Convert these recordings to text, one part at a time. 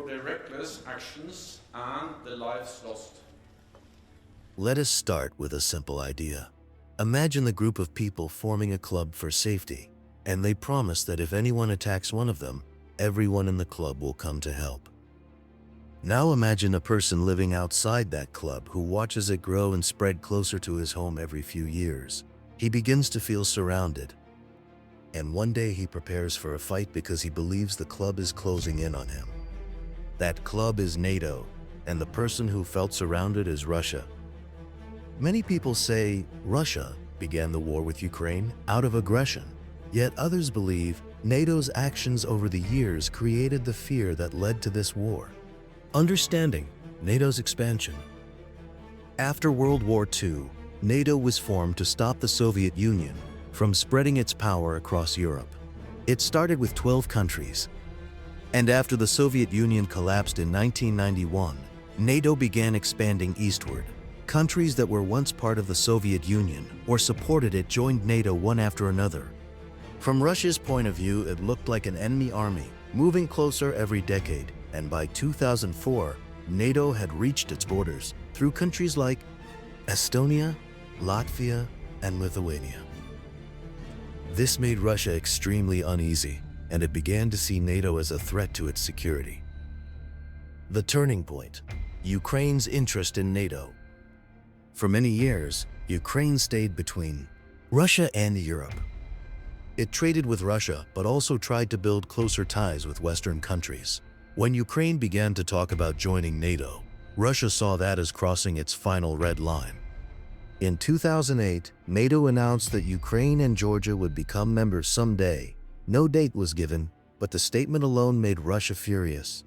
for their reckless actions and the lives lost. Let us start with a simple idea. Imagine the group of people forming a club for safety, and they promise that if anyone attacks one of them, everyone in the club will come to help. Now imagine a person living outside that club who watches it grow and spread closer to his home every few years. He begins to feel surrounded, and one day he prepares for a fight because he believes the club is closing in on him. That club is NATO, and the person who felt surrounded is Russia. Many people say Russia began the war with Ukraine out of aggression, yet others believe NATO's actions over the years created the fear that led to this war. Understanding NATO's expansion. After World War II, NATO was formed to stop the Soviet Union from spreading its power across Europe. It started with 12 countries, and after the Soviet Union collapsed in 1991, NATO began expanding eastward. Countries that were once part of the Soviet Union or supported it joined NATO one after another. From Russia's point of view, it looked like an enemy army, moving closer every decade, and by 2004, NATO had reached its borders through countries like Estonia, Latvia, and Lithuania. This made Russia extremely uneasy, and it began to see NATO as a threat to its security. The turning point: Ukraine's interest in NATO. For many years, Ukraine stayed between Russia and Europe. It traded with Russia, but also tried to build closer ties with Western countries. When Ukraine began to talk about joining NATO, Russia saw that as crossing its final red line. In 2008, NATO announced that Ukraine and Georgia would become members someday. No date was given, but the statement alone made Russia furious.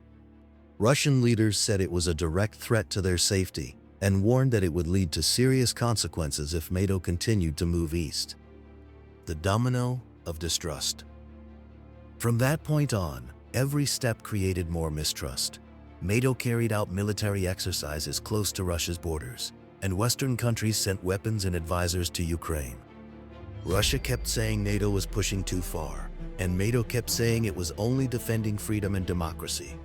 Russian leaders said it was a direct threat to their safety and warned that it would lead to serious consequences if NATO continued to move east. The domino of distrust. From that point on, every step created more mistrust. NATO carried out military exercises close to Russia's borders, and Western countries sent weapons and advisors to Ukraine. Russia kept saying NATO was pushing too far, and NATO kept saying it was only defending freedom and democracy.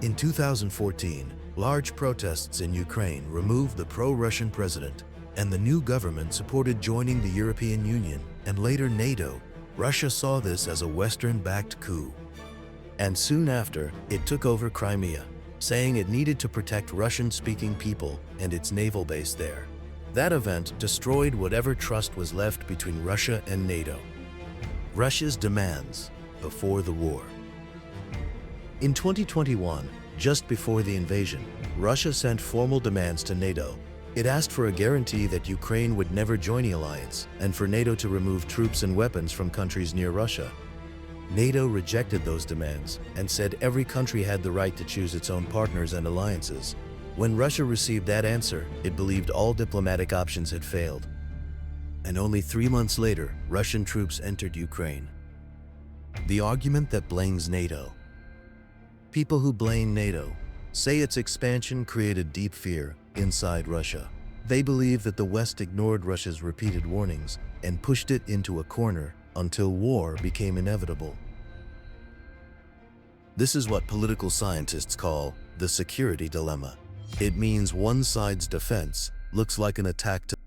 In 2014, large protests in Ukraine removed the pro-Russian president, and the new government supported joining the European Union and later NATO. Russia saw this as a Western-backed coup. And soon after, it took over Crimea, saying it needed to protect Russian-speaking people and its naval base there. That event destroyed whatever trust was left between Russia and NATO. Russia's demands before the war. In 2021, just before the invasion, Russia sent formal demands to NATO. It asked for a guarantee that Ukraine would never join the alliance and for NATO to remove troops and weapons from countries near Russia. NATO rejected those demands and said every country had the right to choose its own partners and alliances. When Russia received that answer, it believed all diplomatic options had failed. And only 3 months later, Russian troops entered Ukraine. The argument that blames NATO. People who blame NATO say its expansion created deep fear inside Russia. They believe that the West ignored Russia's repeated warnings and pushed it into a corner until war became inevitable. This is what political scientists call the security dilemma. It means one side's defense looks like an attack to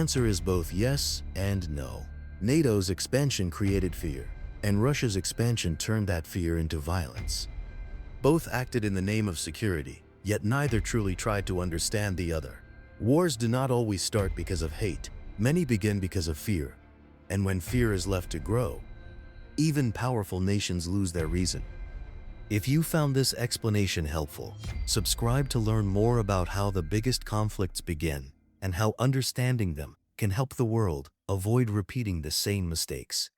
answer is both yes and no. NATO's expansion created fear, and Russia's expansion turned that fear into violence. Both acted in the name of security, yet neither truly tried to understand the other. Wars do not always start because of hate. Many begin because of fear. And when fear is left to grow, even powerful nations lose their reason. If you found this explanation helpful, subscribe to learn more about how the biggest conflicts begin and how understanding them can help the world avoid repeating the same mistakes.